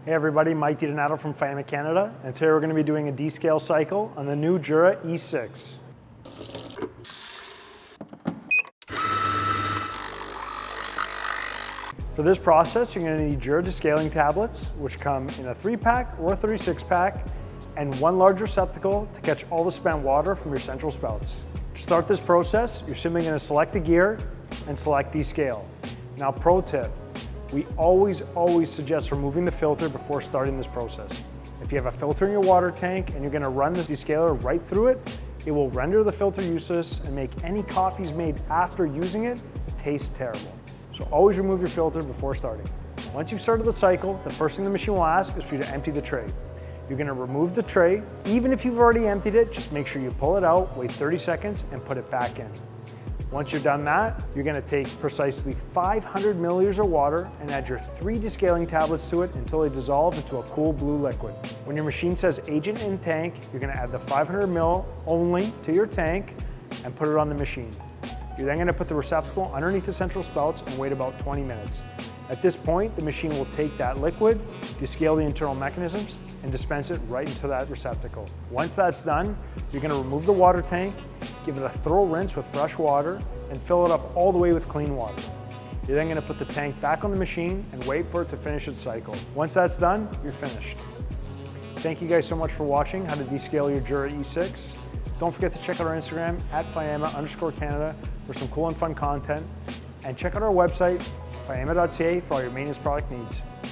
Hey everybody, Mike DiDonato from Fiama Canada, and today we're going to be doing a descale cycle on the new Jura E6. For this process, you're going to need Jura descaling tablets, which come in a 3-pack or a 36-pack, and one large receptacle to catch all the spent water from your central spouts. To start this process, you're simply going to select the gear and select descale. Now, pro tip. We always suggest removing the filter before starting this process. If you have a filter in your water tank and you're going to run the descaler right through it, it will render the filter useless and make any coffees made after using it taste terrible. So always remove your filter before starting. Once you've started the cycle, the first thing the machine will ask is for you to empty the tray. You're going to remove the tray. Even if you've already emptied it, just make sure you pull it out, wait 30 seconds, and put it back in. Once you're done that, you're going to take precisely 500 milliliters of water and add your 3 descaling tablets to it until they dissolve into a cool blue liquid. When your machine says agent in tank, you're going to add the 500 ml only to your tank and put it on the machine. You're then going to put the receptacle underneath the central spouts and wait about 20 minutes. At this point, the machine will take that liquid, descale the internal mechanisms, and dispense it right into that receptacle. Once that's done, you're going to remove the water tank, give it a thorough rinse with fresh water, and fill it up all the way with clean water. You're then going to put the tank back on the machine and wait for it to finish its cycle. Once that's done, you're finished. Thank you guys so much for watching how to descale your Jura E6. Don't forget to check out our Instagram at Fiama_Canada for some cool and fun content. And check out our website, fiama.ca, for all your maintenance product needs.